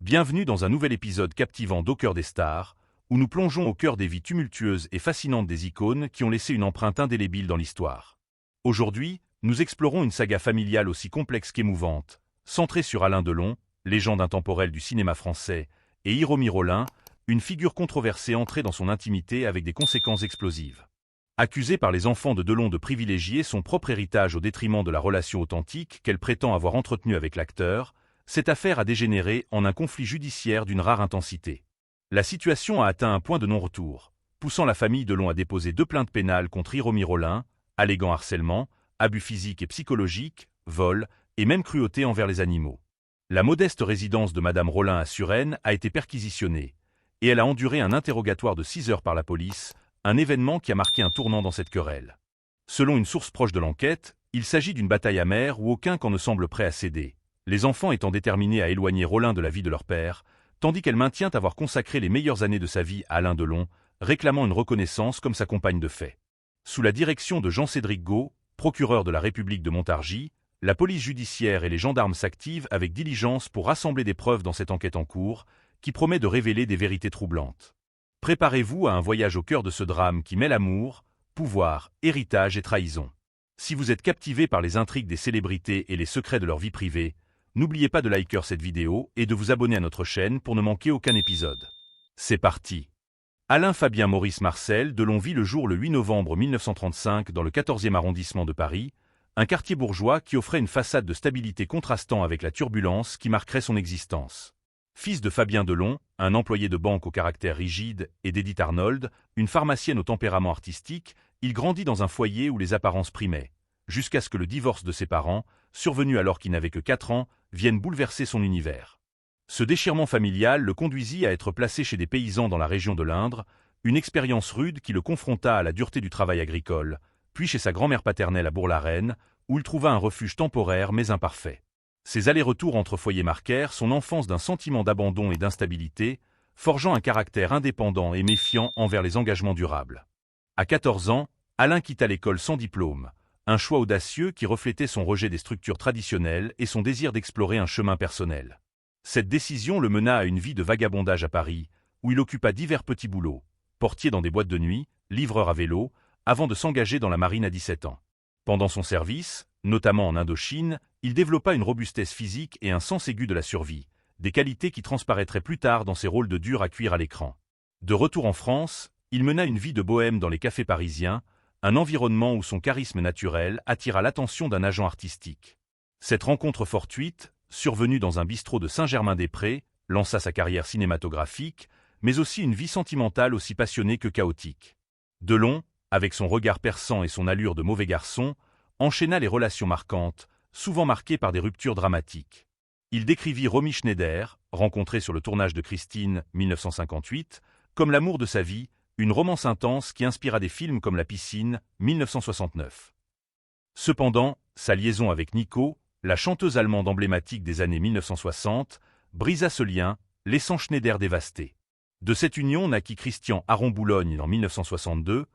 Bienvenue dans un nouvel épisode captivant d'Au cœur des stars, où nous plongeons au cœur des vies tumultueuses et fascinantes des icônes qui ont laissé une empreinte indélébile dans l'histoire. Aujourd'hui, nous explorons une saga familiale aussi complexe qu'émouvante, centrée sur Alain Delon, légende intemporelle du cinéma français, et Hiromi Rollin, une figure controversée entrée dans son intimité avec des conséquences explosives. Accusée par les enfants de Delon de privilégier son propre héritage au détriment de la relation authentique qu'elle prétend avoir entretenue avec l'acteur, cette affaire a dégénéré en un conflit judiciaire d'une rare intensité. La situation a atteint un point de non-retour, poussant la famille Delon à déposer 2 plaintes pénales contre Hiromi Rollin, alléguant harcèlement, abus physiques et psychologiques, vol et même cruauté envers les animaux. La modeste résidence de Madame Rollin à Suresnes a été perquisitionnée, et elle a enduré un interrogatoire de 6 heures par la police, un événement qui a marqué un tournant dans cette querelle. Selon une source proche de l'enquête, il s'agit d'une bataille amère où aucun camp ne semble prêt à céder, les enfants étant déterminés à éloigner Rollin de la vie de leur père, tandis qu'elle maintient avoir consacré les meilleures années de sa vie à Alain Delon, réclamant une reconnaissance comme sa compagne de fait. Sous la direction de Jean-Cédric Gault, procureur de la République de Montargis, la police judiciaire et les gendarmes s'activent avec diligence pour rassembler des preuves dans cette enquête en cours, qui promet de révéler des vérités troublantes. Préparez-vous à un voyage au cœur de ce drame qui mêle amour, pouvoir, héritage et trahison. Si vous êtes captivé par les intrigues des célébrités et les secrets de leur vie privée, n'oubliez pas de liker cette vidéo et de vous abonner à notre chaîne pour ne manquer aucun épisode. C'est parti. Alain Fabien Maurice Marcel Delon vit le jour le 8 novembre 1935 dans le 14e arrondissement de Paris, un quartier bourgeois qui offrait une façade de stabilité contrastant avec la turbulence qui marquerait son existence. Fils de Fabien Delon, un employé de banque au caractère rigide, et d'Edith Arnold, une pharmacienne au tempérament artistique, il grandit dans un foyer où les apparences primaient, jusqu'à ce que le divorce de ses parents, survenu alors qu'il n'avait que 4 ans, vienne bouleverser son univers. Ce déchirement familial le conduisit à être placé chez des paysans dans la région de l'Indre, une expérience rude qui le confronta à la dureté du travail agricole, puis chez sa grand-mère paternelle à Bourg-la-Reine, où il trouva un refuge temporaire mais imparfait. Ses allers-retours entre foyers marquèrent son enfance d'un sentiment d'abandon et d'instabilité, forgeant un caractère indépendant et méfiant envers les engagements durables. À 14 ans, Alain quitta l'école sans diplôme, un choix audacieux qui reflétait son rejet des structures traditionnelles et son désir d'explorer un chemin personnel. Cette décision le mena à une vie de vagabondage à Paris, où il occupa divers petits boulots, portier dans des boîtes de nuit, livreur à vélo, avant de s'engager dans la marine à 17 ans. Pendant son service, notamment en Indochine, il développa une robustesse physique et un sens aigu de la survie, des qualités qui transparaîtraient plus tard dans ses rôles de dur à cuire à l'écran. De retour en France, il mena une vie de bohème dans les cafés parisiens, un environnement où son charisme naturel attira l'attention d'un agent artistique. Cette rencontre fortuite, survenue dans un bistrot de Saint-Germain-des-Prés, lança sa carrière cinématographique, mais aussi une vie sentimentale aussi passionnée que chaotique. Delon, avec son regard perçant et son allure de mauvais garçon, enchaîna les relations marquantes, souvent marquées par des ruptures dramatiques. Il décrivit Romy Schneider, rencontrée sur le tournage de Christine, 1958, comme l'amour de sa vie, une romance intense qui inspira des films comme La Piscine, 1969. Cependant, sa liaison avec Nico, la chanteuse allemande emblématique des années 1960, brisa ce lien, laissant Schneider dévasté. De cette union naquit Christian Aron-Boulogne en 1962,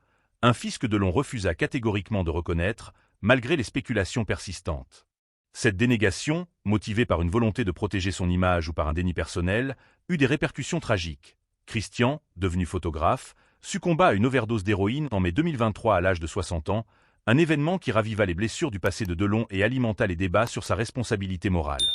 un fils que Delon refusa catégoriquement de reconnaître, malgré les spéculations persistantes. Cette dénégation, motivée par une volonté de protéger son image ou par un déni personnel, eut des répercussions tragiques. Christian, devenu photographe, succomba à une overdose d'héroïne en mai 2023 à l'âge de 60 ans, un événement qui raviva les blessures du passé de Delon et alimenta les débats sur sa responsabilité morale.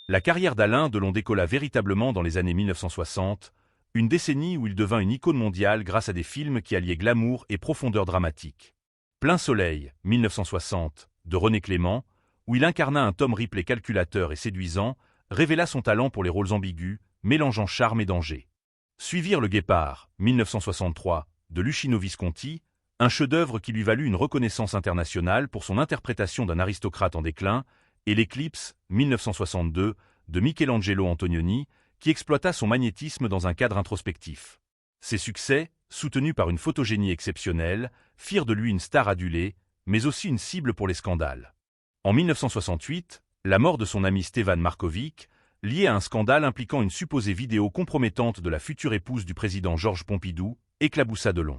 La carrière d'Alain Delon décolla véritablement dans les années 1960, une décennie où il devint une icône mondiale grâce à des films qui alliaient glamour et profondeur dramatique. Plein Soleil, 1960, de René Clément, où il incarna un Tom Ripley calculateur et séduisant, révéla son talent pour les rôles ambigus, mélangeant charme et danger. Suivirent Le Guépard, 1963, de Luchino Visconti, un chef-d'œuvre qui lui valut une reconnaissance internationale pour son interprétation d'un aristocrate en déclin, et L'Éclipse, 1962, de Michelangelo Antonioni, qui exploita son magnétisme dans un cadre introspectif. Ses succès, soutenus par une photogénie exceptionnelle, firent de lui une star adulée, mais aussi une cible pour les scandales. En 1968, la mort de son ami Stevan Markovic, liée à un scandale impliquant une supposée vidéo compromettante de la future épouse du président Georges Pompidou, éclaboussa Delon.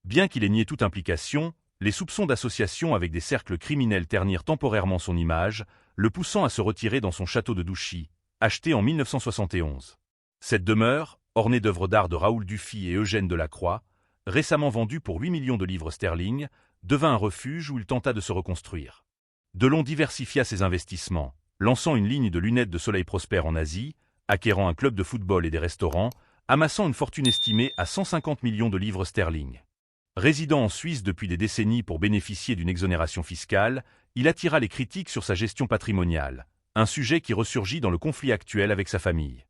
Bien qu'il ait nié toute implication, les soupçons d'association avec des cercles criminels ternirent temporairement son image, le poussant à se retirer dans son château de Douchy, acheté en 1971. Cette demeure, ornée d'œuvres d'art de Raoul Dufy et Eugène Delacroix, récemment vendue pour 8 millions de livres sterling, devint un refuge où il tenta de se reconstruire. Delon diversifia ses investissements, lançant une ligne de lunettes de soleil prospère en Asie, acquérant un club de football et des restaurants, amassant une fortune estimée à 150 millions de livres sterling. Résidant en Suisse depuis des décennies pour bénéficier d'une exonération fiscale, il attira les critiques sur sa gestion patrimoniale, un sujet qui ressurgit dans le conflit actuel avec sa famille.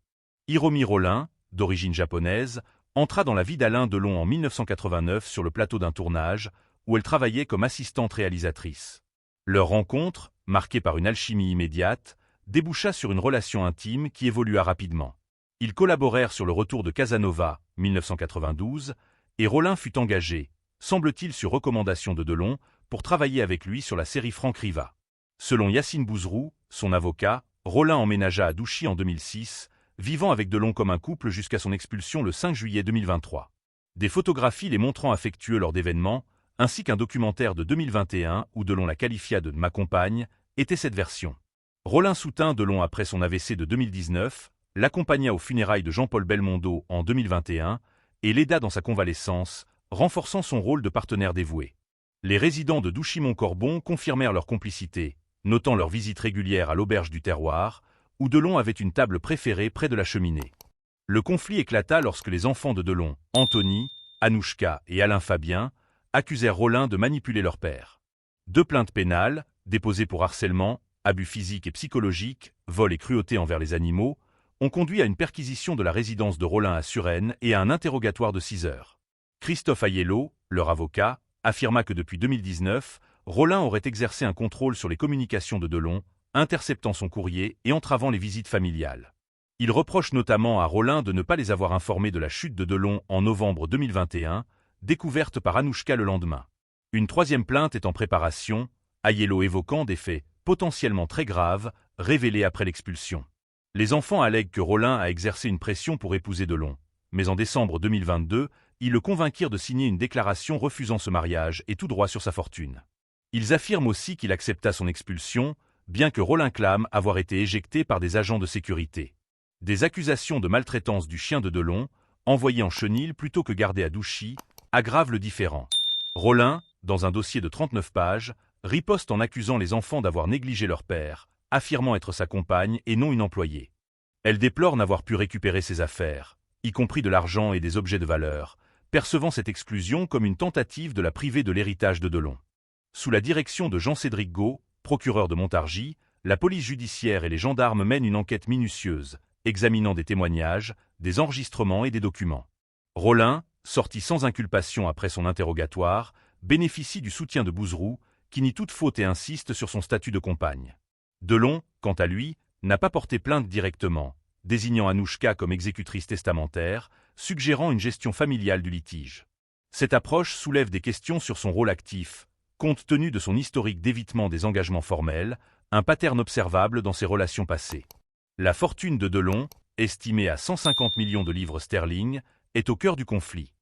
Hiromi Rollin, d'origine japonaise, entra dans la vie d'Alain Delon en 1989 sur le plateau d'un tournage, où elle travaillait comme assistante réalisatrice. Leur rencontre, marquée par une alchimie immédiate, déboucha sur une relation intime qui évolua rapidement. Ils collaborèrent sur Le Retour de Casanova, 1992, et Rollin fut engagé, semble-t-il sur recommandation de Delon, pour travailler avec lui sur la série Franck Riva. Selon Yacine Bouzrou, son avocat, Rollin emménagea à Douchy en 2006, vivant avec Delon comme un couple jusqu'à son expulsion le 5 juillet 2023. Des photographies les montrant affectueux lors d'événements, ainsi qu'un documentaire de 2021 où Delon la qualifia de « ma compagne », était cette version. Rollin soutint Delon après son AVC de 2019, l'accompagna aux funérailles de Jean-Paul Belmondo en 2021 et l'aida dans sa convalescence, renforçant son rôle de partenaire dévoué. Les résidents de Douchy-Montcorbon confirmèrent leur complicité, notant leur visite régulière à l'auberge du Terroir, où Delon avait une table préférée près de la cheminée. Le conflit éclata lorsque les enfants de Delon, Anthony, Anouchka et Alain Fabien, accusèrent Rollin de manipuler leur père. 2 plaintes pénales, déposées pour harcèlement, abus physiques et psychologiques, vol et cruauté envers les animaux, ont conduit à une perquisition de la résidence de Rollin à Suresnes et à un interrogatoire de 6 heures. Christophe Aiello, leur avocat, affirma que depuis 2019, Rollin aurait exercé un contrôle sur les communications de Delon, interceptant son courrier et entravant les visites familiales. Il reproche notamment à Rollin de ne pas les avoir informés de la chute de Delon en novembre 2021, découverte par Anouchka le lendemain. Une 3e plainte est en préparation, Aiello évoquant des faits potentiellement très graves, révélés après l'expulsion. Les enfants allèguent que Rollin a exercé une pression pour épouser Delon, mais en décembre 2022, ils le convainquirent de signer une déclaration refusant ce mariage et tout droit sur sa fortune. Ils affirment aussi qu'il accepta son expulsion, bien que Rollin clame avoir été éjecté par des agents de sécurité. Des accusations de maltraitance du chien de Delon, envoyé en chenil plutôt que gardé à Douchy, aggravent le différend. Rollin, dans un dossier de 39 pages, riposte en accusant les enfants d'avoir négligé leur père, affirmant être sa compagne et non une employée. Elle déplore n'avoir pu récupérer ses affaires, y compris de l'argent et des objets de valeur, percevant cette exclusion comme une tentative de la priver de l'héritage de Delon. Sous la direction de Jean-Cédric Gault, procureur de Montargis, la police judiciaire et les gendarmes mènent une enquête minutieuse, examinant des témoignages, des enregistrements et des documents. Rollin, sorti sans inculpation après son interrogatoire, bénéficie du soutien de Bouzrou, qui nie toute faute et insiste sur son statut de compagne. Delon, quant à lui, n'a pas porté plainte directement, désignant Anouchka comme exécutrice testamentaire, suggérant une gestion familiale du litige. Cette approche soulève des questions sur son rôle actif, compte tenu de son historique d'évitement des engagements formels, un pattern observable dans ses relations passées. La fortune de Delon, estimée à 150 millions de livres sterling, est au cœur du conflit.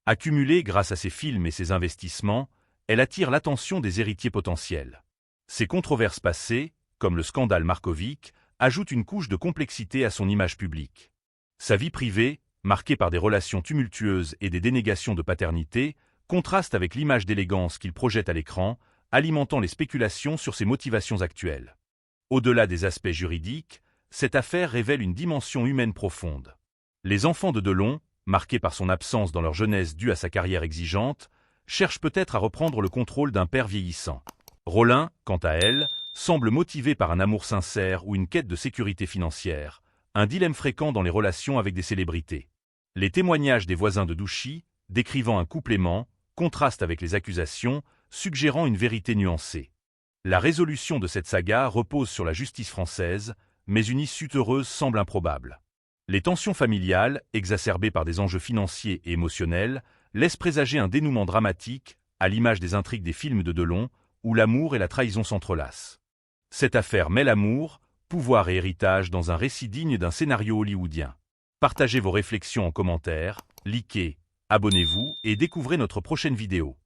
Accumulée grâce à ses films et ses investissements, elle attire l'attention des héritiers potentiels. Ses controverses passées, comme le scandale Markovic, ajoutent une couche de complexité à son image publique. Sa vie privée, marquée par des relations tumultueuses et des dénégations de paternité, contraste avec l'image d'élégance qu'il projette à l'écran, alimentant les spéculations sur ses motivations actuelles. Au-delà des aspects juridiques, cette affaire révèle une dimension humaine profonde. Les enfants de Delon, marqués par son absence dans leur jeunesse due à sa carrière exigeante, cherchent peut-être à reprendre le contrôle d'un père vieillissant. Rollin, quant à elle, semble motivée par un amour sincère ou une quête de sécurité financière, un dilemme fréquent dans les relations avec des célébrités. Les témoignages des voisins de Douchy, décrivant un couple aimant, contrastent avec les accusations, suggérant une vérité nuancée. La résolution de cette saga repose sur la justice française, mais une issue heureuse semble improbable. Les tensions familiales, exacerbées par des enjeux financiers et émotionnels, laissent présager un dénouement dramatique, à l'image des intrigues des films de Delon, où l'amour et la trahison s'entrelacent. Cette affaire mêle amour, pouvoir et héritage dans un récit digne d'un scénario hollywoodien. Partagez vos réflexions en commentaire, likez, abonnez-vous et découvrez notre prochaine vidéo.